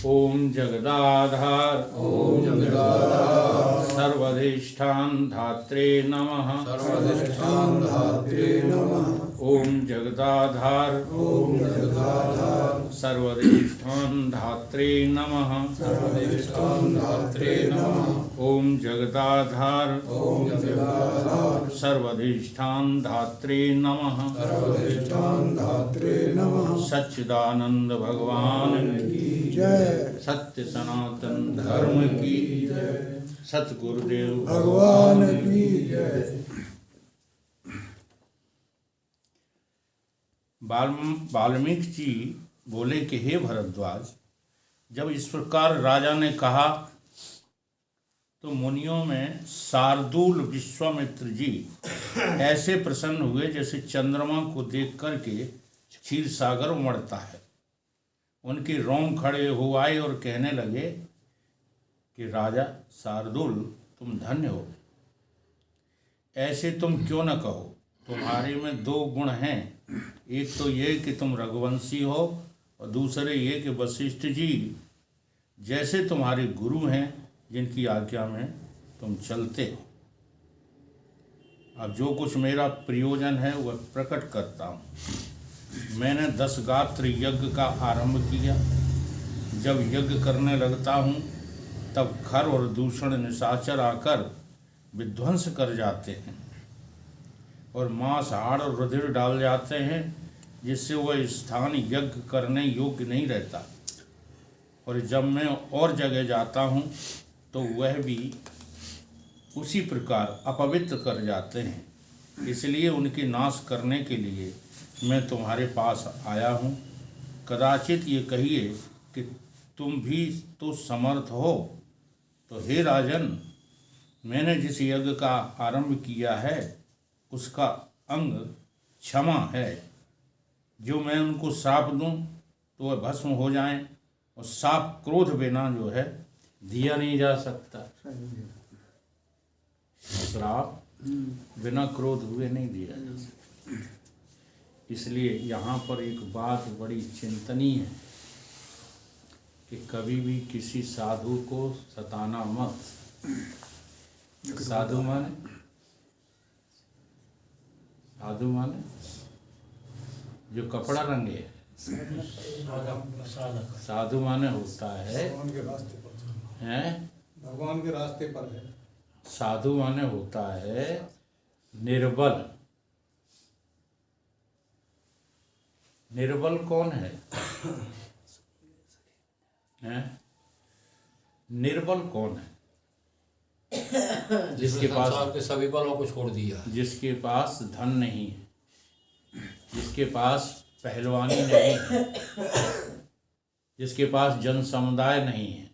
ओम जगदाधार ओम जगदाधार सर्वधिष्ठान धात्रे नमः सर्वधिष्ठान धात्रे नमः। ओम जगदाधार ओम जगदाधार सर्वधिष्ठान धात्रे नमः सर्वधिष्ठान धात्रे नमः। ओम जगदाधार ओम जगदाधार सर्वधिष्ठान धात्रे नमः सर्वधिष्ठान धात्रे नमः। सच्चिदानंद भगवान की जय। सत्य सनातन धर्म की जय। सतगुरुदेव भगवान की जय। वाल्मीकि जी बोले कि हे भरद्वाज, जब इस प्रकार राजा ने कहा तो मुनियों में शार्दूल विश्वामित्र जी ऐसे प्रसन्न हुए जैसे चंद्रमा को देख करके क्षीर सागर उमड़ता है। उनके रोम खड़े हो आए और कहने लगे कि राजा शार्दूल, तुम धन्य हो। ऐसे तुम क्यों न कहो। तुम्हारे में दो गुण हैं, एक तो ये कि तुम रघुवंशी हो और दूसरे ये कि वशिष्ठ जी जैसे तुम्हारे गुरु हैं जिनकी आज्ञा में तुम चलते हो। अब जो कुछ मेरा प्रयोजन है वह प्रकट करता हूँ। मैंने 10 गात्र यज्ञ का आरंभ किया। जब यज्ञ करने लगता हूँ तब खर और दूषण निशाचर आकर विध्वंस कर जाते हैं और मांस हाड़ और रुधिर डाल जाते हैं, जिससे वह स्थान यज्ञ करने योग्य नहीं रहता। और जब मैं और जगह जाता हूँ तो वह भी उसी प्रकार अपवित्र कर जाते हैं। इसलिए उनके नाश करने के लिए मैं तुम्हारे पास आया हूँ। कदाचित ये कहिए कि तुम भी तो समर्थ हो। तो हे राजन, मैंने जिस यज्ञ का आरंभ किया है उसका अंग क्षमा है। जो मैं उनको श्राप दूं तो वह भस्म हो जाएं, और श्राप क्रोध बिना जो है दिया नहीं जा सकता। श्राप बिना क्रोध हुए नहीं दिया जा सकता। इसलिए यहाँ पर एक बात बड़ी चिंतनीय है कि कभी भी किसी साधु को सताना मत। साधु माने जो कपड़ा रंगे। साधु माने होता है भगवान के रास्ते पर है। साधु माने होता है निर्बल। निर्बल कौन है? निर्बल कौन है? जिसके पास के सभी बलों को छोड़ दिया, जिसके पास धन नहीं है, जिसके पास पहलवानी नहीं है, जिसके पास जन समुदाय नहीं है।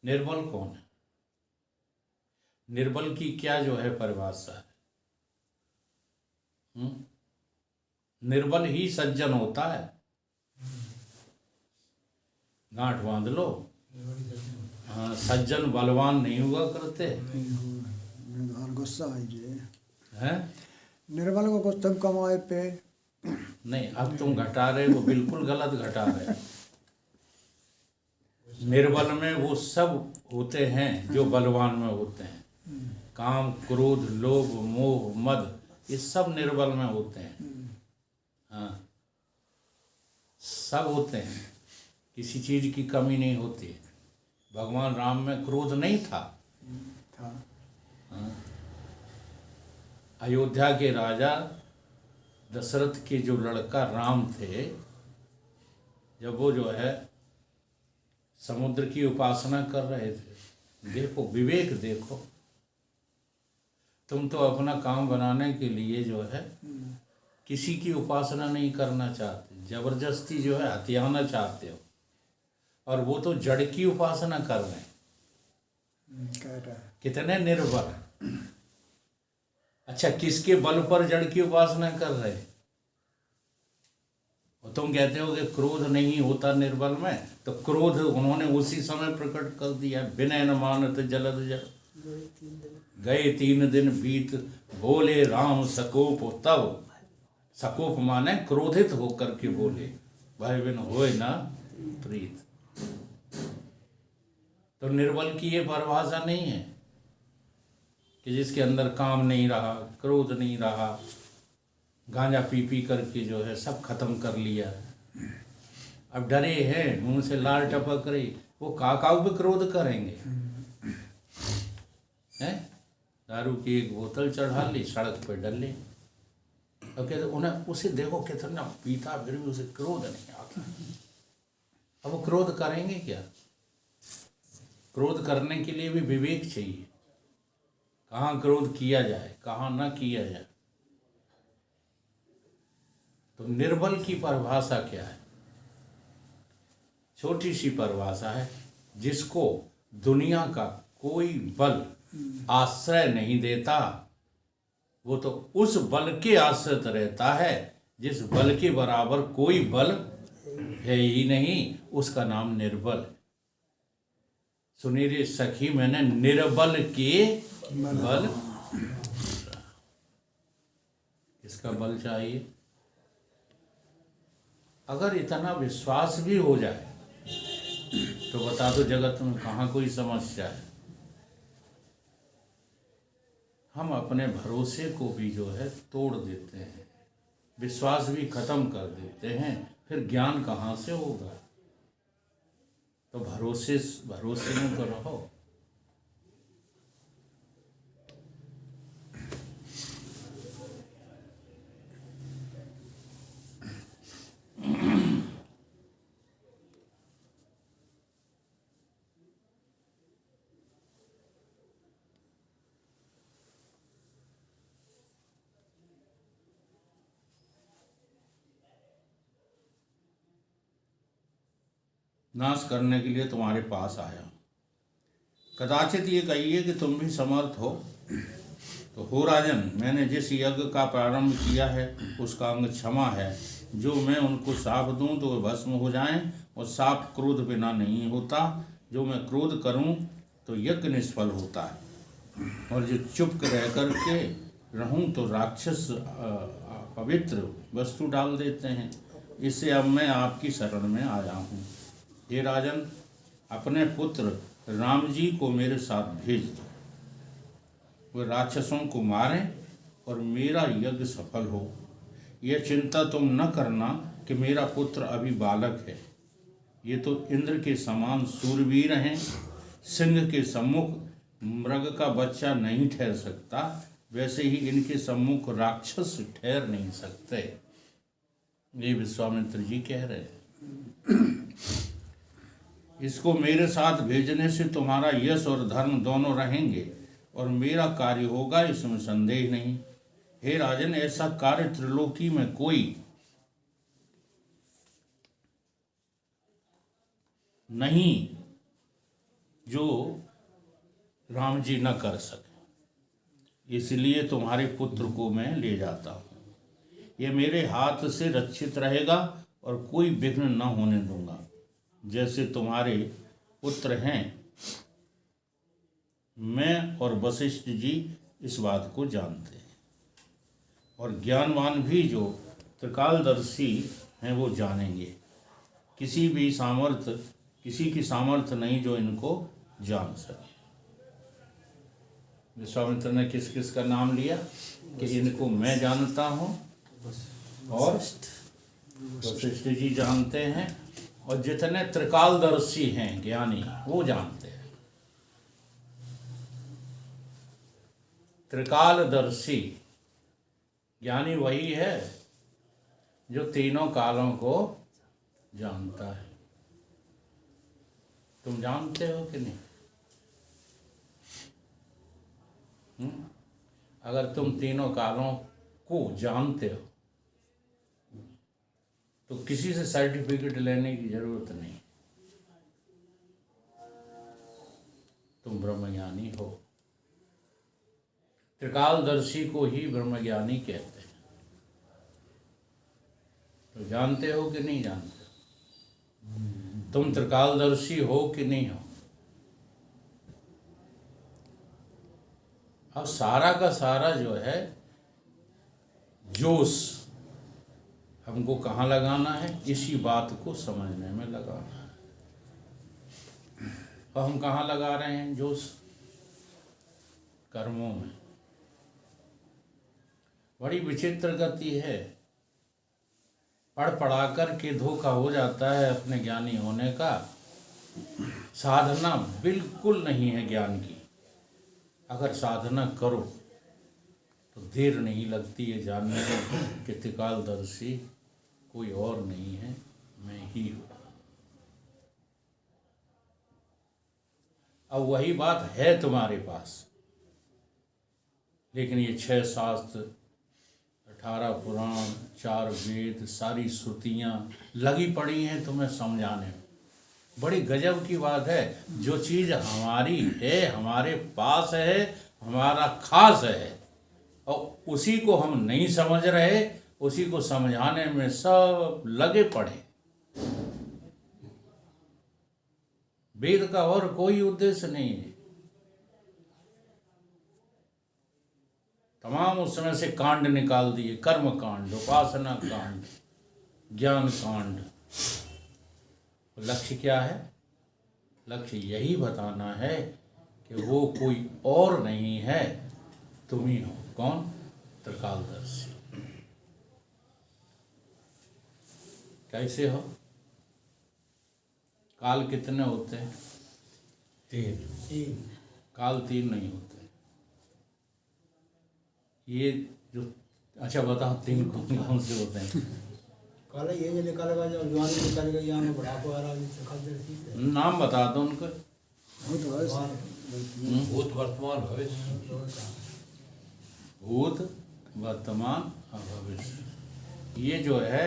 निर्बल कौन है? निर्बल की क्या जो है परिभाषा है? निर्बल ही सज्जन होता है। गांठ बांध लो। हाँ, सज्जन बलवान नहीं हुआ करते गुस्सा हैं। निर्बल को पुस्तक कमाए पे नहीं, अब तुम घटा रहे हो, बिल्कुल गलत घटा रहे हो। निर्बल में वो सब होते हैं जो बलवान में होते हैं। काम, क्रोध, लोभ, मोह, मद, ये सब निर्बल में होते हैं। हाँ, सब होते हैं, किसी चीज की कमी नहीं होती। भगवान राम में क्रोध नहीं था। हाँ? अयोध्या के राजा दशरथ के जो लड़का राम थे, जब वो जो है समुद्र की उपासना कर रहे थे, देखो विवेक देखो। तुम तो अपना काम बनाने के लिए जो है किसी की उपासना नहीं करना चाहते, जबरदस्ती जो है हथियाना चाहते हो। और वो तो जड़ की उपासना कर रहे हैं। कितने निर्बल। अच्छा, किसके बल पर जड़ की उपासना कर रहे? और तुम कहते हो कि क्रोध नहीं होता निर्बल में, तो क्रोध उन्होंने उसी समय प्रकट कर दिया। विनय न मानत जलद जल, गए 3 दिन बीत, बोले राम सकोप तब। सकोप माने क्रोधित होकर के बोले, भय बिन होए ना प्रीत। तो निर्बल की ये परिभाषा नहीं है कि जिसके अंदर काम नहीं रहा, क्रोध नहीं रहा, गांजा पी पी करके जो है सब खत्म कर लिया, अब डरे हैं, मुंह से लार टपक रही, वो काकाऊ पे क्रोध करेंगे हैं? दारू की एक बोतल चढ़ा ली, सड़क पे डल ली। अब कहते उन्हें उसे देखो कितना पीता, फिर भी उसे क्रोध नहीं आता। अब वो क्रोध करेंगे क्या? क्रोध करने के लिए भी विवेक चाहिए, कहाँ क्रोध किया जाए, कहाँ न किया जाए। तो निर्बल की परिभाषा क्या है? छोटी सी परिभाषा है, जिसको दुनिया का कोई बल आश्रय नहीं देता, वो तो उस बल के आश्रित रहता है जिस बल के बराबर कोई बल है ही नहीं, उसका नाम निर्बल। सुनीरे सखी मैंने निर्बल के बल, किसका बल चाहिए? अगर इतना विश्वास भी हो जाए तो बता दो जगत में कहाँ कोई समस्या है। हम अपने भरोसे को भी जो है तोड़ देते हैं, विश्वास भी खत्म कर देते हैं, फिर ज्ञान कहाँ से होगा? तो भरोसे में तो रहो। नाश करने के लिए तुम्हारे पास आया। कदाचित ये कहिए कि तुम भी समर्थ हो, तो हो राजन, मैंने जिस यज्ञ का प्रारंभ किया है उसका अंग क्षमा है। जो मैं उनको साप दूं तो वे भस्म हो जाएं, और साप क्रोध बिना नहीं होता। जो मैं क्रोध करूं तो यज्ञ निष्फल होता है, और जो चुप रह कर के रहूं तो राक्षस पवित्र वस्तु डाल देते हैं। इससे अब मैं आपकी शरण में आया हूँ। हे राजन, अपने पुत्र राम जी को मेरे साथ भेज दो, वे राक्षसों को मारें और मेरा यज्ञ सफल हो। यह चिंता तुम न करना कि मेरा पुत्र अभी बालक है, ये तो इंद्र के समान सूरवीर हैं। सिंह के सम्मुख मृग का बच्चा नहीं ठहर सकता, वैसे ही इनके सम्मुख राक्षस ठहर नहीं सकते। ये विश्वामित्र जी कह रहे हैं। इसको मेरे साथ भेजने से तुम्हारा यश और धर्म दोनों रहेंगे, और मेरा कार्य होगा, इसमें संदेह नहीं। हे राजन, ऐसा कार्य त्रिलोकी में कोई नहीं जो राम जी न कर सके, इसलिए तुम्हारे पुत्र को मैं ले जाता हूँ। ये मेरे हाथ से रक्षित रहेगा और कोई विघ्न न होने दूंगा। जैसे तुम्हारे पुत्र हैं, मैं और वशिष्ठ जी इस बात को जानते हैं, और ज्ञानवान भी जो त्रिकालदर्शी हैं वो जानेंगे। किसी की सामर्थ्य नहीं जो इनको जान सके। विश्वामित्र ने किस किस का नाम लिया कि इनको मैं जानता हूँ, और वशिष्ठ जी जानते हैं, और जितने त्रिकालदर्शी हैं ज्ञानी वो जानते हैं। त्रिकालदर्शी ज्ञानी वही है जो तीनों कालों को जानता है। तुम जानते हो कि नहीं? अगर तुम तीनों कालों को जानते हो तो किसी से सर्टिफिकेट लेने की जरूरत नहीं, तुम ब्रह्मज्ञानी हो। त्रिकालदर्शी को ही ब्रह्मज्ञानी कहते हैं। तो जानते हो कि नहीं जानते? तुम त्रिकालदर्शी हो कि नहीं हो? अब सारा का सारा जो है जोश हमको कहाँ लगाना है? इसी बात को समझने में लगाना है। तो हम कहाँ लगा रहे हैं जोश? कर्मों में। बड़ी विचित्र गति है, पढ़ पढ़ा कर के धोखा हो जाता है अपने ज्ञानी होने का। साधना बिल्कुल नहीं है ज्ञान की। अगर साधना करो तो देर नहीं लगती है जानने में कि त्रिकालदर्शी कोई और नहीं है, मैं ही हूँ। अब वही बात है तुम्हारे पास, लेकिन ये 6 शास्त्र, 18 पुराण, 4 वेद, सारी श्रुतियाँ लगी पड़ी हैं तुम्हें समझाने में। बड़ी गजब की बात है, जो चीज़ हमारी है, हमारे पास है, हमारा खास है, और उसी को हम नहीं समझ रहे, उसी को समझाने में सब लगे पड़े। वेद का और कोई उद्देश्य नहीं है। तमाम उसमें से कांड निकाल दिए, कर्म कांड, उपासना कांड, ज्ञान कांड। लक्ष्य क्या है? लक्ष्य यही बताना है कि वो कोई और नहीं है, तुम ही हो। कौन? त्रिकालदर्शी। कैसे हो? काल कितने होते हैं? 3। काल 3 नहीं होते। ये जो, अच्छा बताओ 3 कौन कौन से होते हैं? काला ये जो निकालेगा, जो जवानी निकालेगा, यहाँ में बुढ़ापा आ रहा है। नाम बता दो उनका। भूत वर्तमान भविष्य। भूत, वर्तमान और भविष्य। ये जो है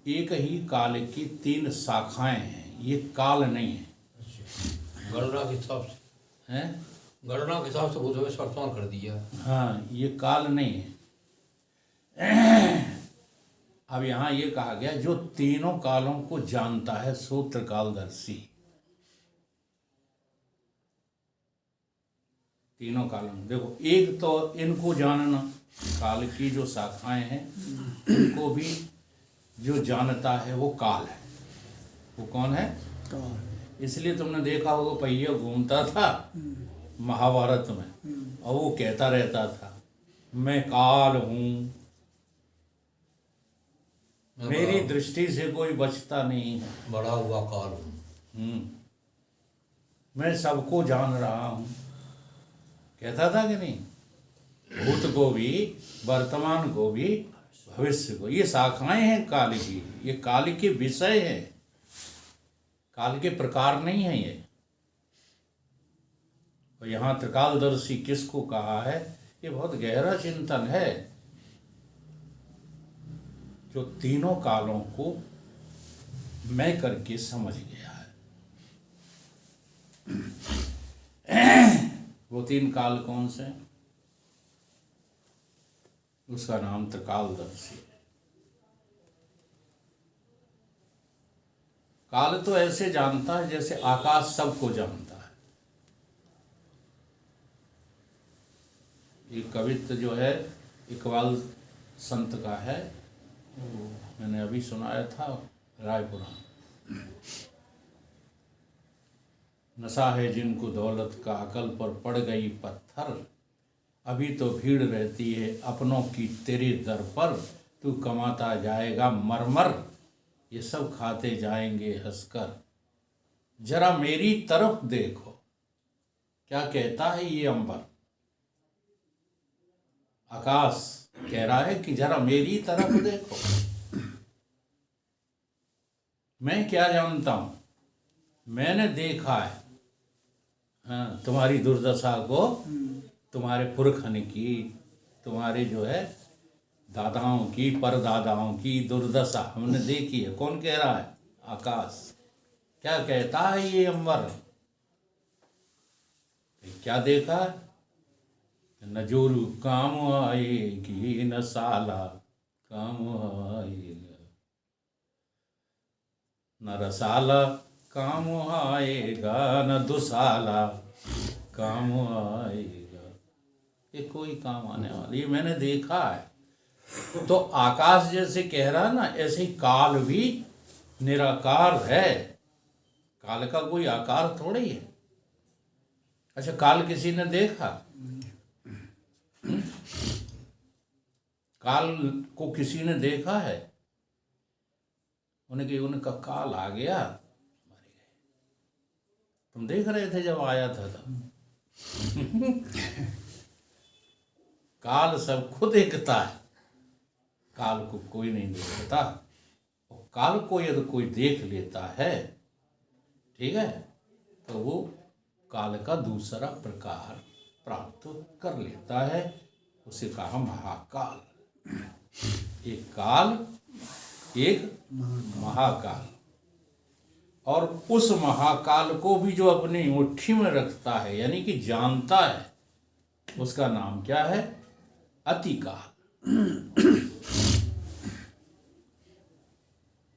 एक ही काल की 3 शाखाएं हैं, ये काल नहीं है। गणना के हिसाब से हैं? गणना के हिसाब से भूत भविष्य वर्तमान कर दिया। हाँ, ये काल नहीं है। अब यहाँ ये कहा गया जो तीनों कालों को जानता है सो त्रिकालदर्शी। तीनों कालों, देखो, एक तो इनको जानना, काल की जो शाखाएं हैं उनको भी जो जानता है वो काल है। वो कौन है? इसलिए तुमने देखा होगा पहिया घूमता था महाभारत में, और वो कहता रहता था मैं काल हूँ, मेरी दृष्टि से कोई बचता नहीं है, बड़ा हुआ काल हूँ, मैं सबको जान रहा हूँ। कहता था कि नहीं? भूत को भी, वर्तमान को भी, भविष्य को। ये शाखाएं हैं काल की, ये काल के विषय है, काल के प्रकार नहीं है ये। और यहाँ त्रिकालदर्शी किसको कहा है? ये बहुत गहरा चिंतन है, जो तीनों कालों को मैं करके समझ गया है। वो 3 काल कौन से? उसका नाम त्रिकालदर्शी है। काल तो ऐसे जानता है जैसे आकाश सबको जानता है। एक कवित्व जो है इकबाल संत का है, मैंने अभी सुनाया था रायपुरा। नशा है जिनको दौलत का, अकल पर पड़ गई पत्थर, अभी तो भीड़ रहती है अपनों की तेरे दर पर, तू कमाता जाएगा मरमर, ये सब खाते जाएंगे हंसकर, जरा मेरी तरफ देखो। क्या कहता है ये अंबर? आकाश कह रहा है कि जरा मेरी तरफ देखो। मैं क्या जानता हूं? मैंने देखा है, हाँ, तुम्हारी दुर्दशा को, तुम्हारे पुरखन की, तुम्हारे जो है दादाओं की, परदादाओं की दुर्दशा हमने देखी है। कौन कह रहा है? आकाश। क्या कहता है ये अंबर? क्या देखा? न जोरू काम आएगी, न साला काम आएगा, न रसाला काम आएगा, न दुसाला काम आएगा। ये कोई काम आने वाला, ये मैंने देखा है। तो आकाश जैसे कह रहा ना, ऐसे ही काल भी निराकार है। काल का कोई आकार थोड़ी है। अच्छा, काल किसी ने देखा? काल को किसी ने देखा है? उनका काल आ गया, मर गए। तुम देख रहे थे जब आया था तब? काल सबको देखता है, काल को कोई नहीं देखता। और काल को यदि कोई देख लेता है, ठीक है, तो वो काल का दूसरा प्रकार प्राप्त कर लेता है। उसे कहा महाकाल। एक काल, एक महाकाल। और उस महाकाल को भी जो अपनी मुट्ठी में रखता है, यानी कि जानता है, उसका नाम क्या है? अतिकाल।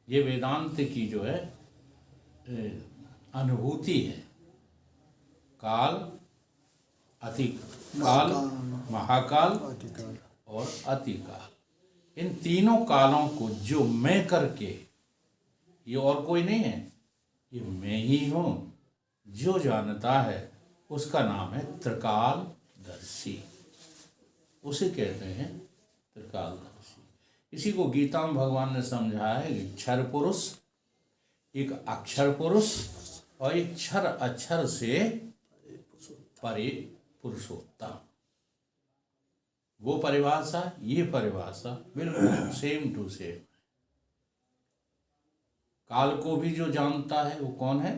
ये वेदांत की जो है अनुभूति है। काल, अतिकाल, महाकाल अतिकाल। और अतिकाल। इन तीनों कालों को जो मैं करके, ये और कोई नहीं है, ये मैं ही हूँ, जो जानता है उसका नाम है त्रिकालदर्शी। उसे कहते हैं त्रिकालदर्शी। इसी को गीता में भगवान ने समझाया है कि क्षर पुरुष, एक अक्षर पुरुष और एक क्षर अक्षर से परे पुरुषोत्तम। वो परिभाषा, ये परिभाषा बिल्कुल सेम टू सेम। काल को भी जो जानता है वो कौन है?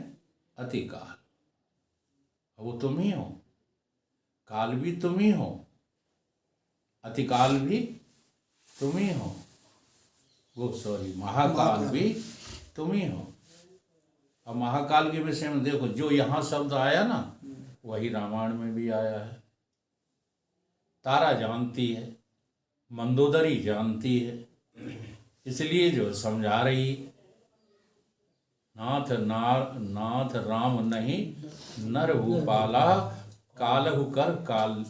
अतिकाल। वो तुम ही हो। काल भी तुम ही हो, अतिकाल भी तुम ही हो, वो सॉरी महाकाल भी तुम ही हो। अब महाकाल के विषय में देखो, जो यहाँ शब्द आया ना, वही रामायण में भी आया है। तारा जानती है, मंदोदरी जानती है, इसलिए जो समझा रही, नाथ राम नहीं नर भूपाला, कालहु कर काल,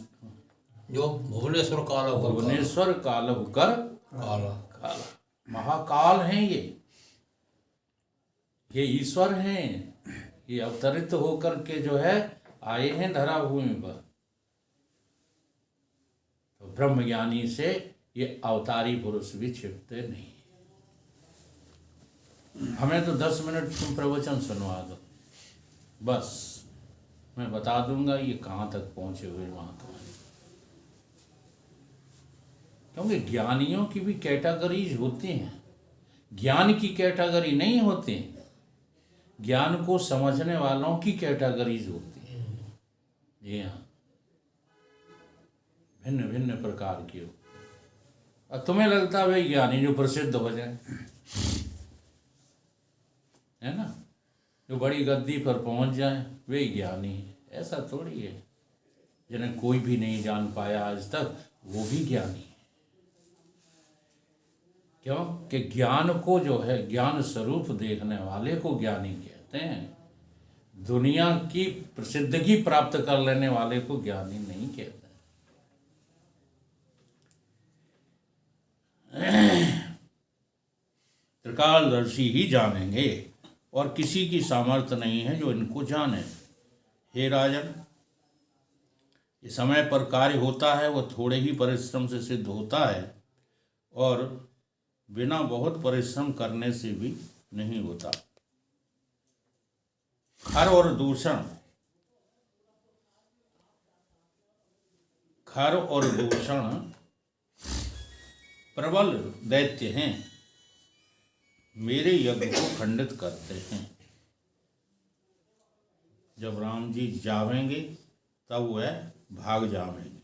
जो भुवनेश्वर काल भुवनेश्वर कालहु कर काला। काला। महाकाल हैं ये ईश्वर हैं। ये अवतरित होकर के जो है आए हैं धरा भूमि पर। तो ब्रह्मज्ञानी से ये अवतारी पुरुष भी छिपते नहीं। हमें तो 10 मिनट तुम प्रवचन सुनवा दो, बस मैं बता दूंगा ये कहाँ तक पहुँचे हुए महात्मा। क्योंकि ज्ञानियों की भी कैटेगरीज होती हैं, ज्ञान की कैटेगरी नहीं होती, ज्ञान को समझने वालों की कैटेगरीज होती हैं। जी हाँ, भिन्न भिन्न प्रकार की होती है। और तुम्हें लगता है भाई ज्ञानी जो प्रसिद्ध हो जाए, है ना, जो बड़ी गद्दी पर पहुंच जाए वे ज्ञानी है, ऐसा थोड़ी है। जिन्हें कोई भी नहीं जान पाया आज तक, वो भी ज्ञानी है। क्यों? कि ज्ञान को जो है ज्ञान स्वरूप देखने वाले को ज्ञानी कहते हैं। दुनिया की प्रसिद्धि प्राप्त कर लेने वाले को ज्ञानी नहीं कहते। त्रिकालदर्शी ही जानेंगे और किसी की सामर्थ्य नहीं है जो इनको जाने। हे राजन, ये समय पर कार्य होता है वो थोड़े ही परिश्रम से सिद्ध होता है और बिना बहुत परिश्रम करने से भी नहीं होता। खर और दूषण, खर और दूषण प्रबल दैत्य हैं, मेरे यज्ञ को खंडित करते हैं। जब राम जी जावेंगे तब वह भाग जावेंगे,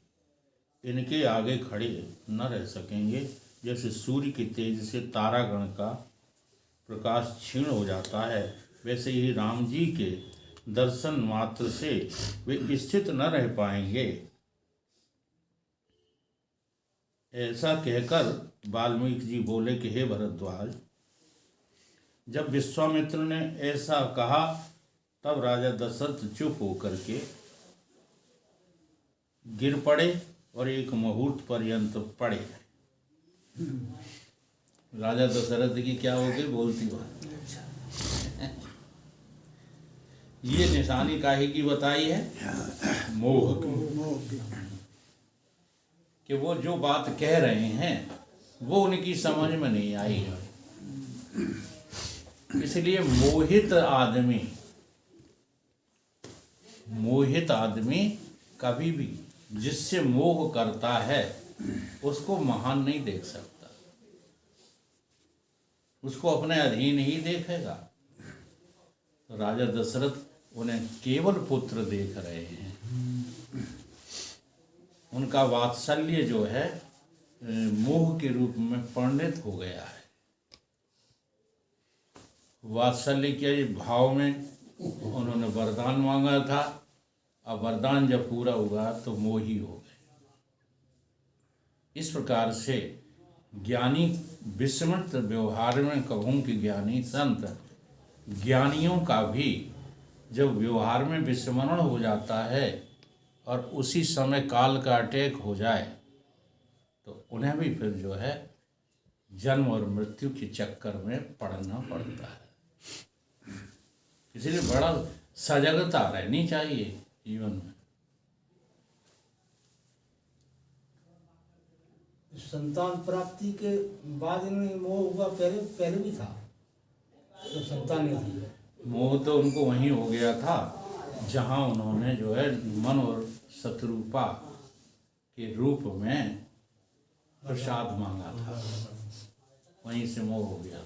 इनके आगे खड़े न रह सकेंगे। जैसे सूर्य के तेज से तारागण का प्रकाश क्षीण हो जाता है, वैसे ही राम जी के दर्शन मात्र से वे स्थित न रह पाएंगे। ऐसा कहकर वाल्मीकि जी बोले कि हे भरद्वाज, जब विश्वामित्र ने ऐसा कहा तब राजा दशरथ चुप होकर के गिर पड़े और एक मुहूर्त पर्यंत पड़े। राजा दशरथ की क्या हो गई बोलती बात। ये निशानी काहे की बताई है? मोह की। मोह की। कि वो जो बात कह रहे हैं वो उनकी समझ में नहीं आई है। इसलिए मोहित आदमी कभी भी जिससे मोह करता है उसको महान नहीं देख सकता, उसको अपने अधीन ही देखेगा। तो राजा दशरथ उन्हें केवल पुत्र देख रहे हैं। उनका वात्सल्य जो है मोह के रूप में परिणत हो गया है। वात्सल्य के भाव में उन्होंने वरदान मांगा था, अब वरदान जब पूरा हुआ तो मोही हो गए। इस प्रकार से ज्ञानी विस्मृत व्यवहार में कहूँ कि ज्ञानी संत, ज्ञानियों का भी जब व्यवहार में विस्मरण हो जाता है और उसी समय काल का अटैक हो जाए तो उन्हें भी फिर जो है जन्म और मृत्यु के चक्कर में पड़ना पड़ता है। इसलिए बड़ा सजगता रहनी चाहिए जीवन में। संतान प्राप्ति के बाद इन्हें मोह हुआ, पहले भी था जब संतान नहीं थी। मोह तो उनको वहीं हो गया था जहाँ उन्होंने जो है मन और शत्रुपा के रूप में प्रसाद मांगा था, वहीं से मोह हो गया।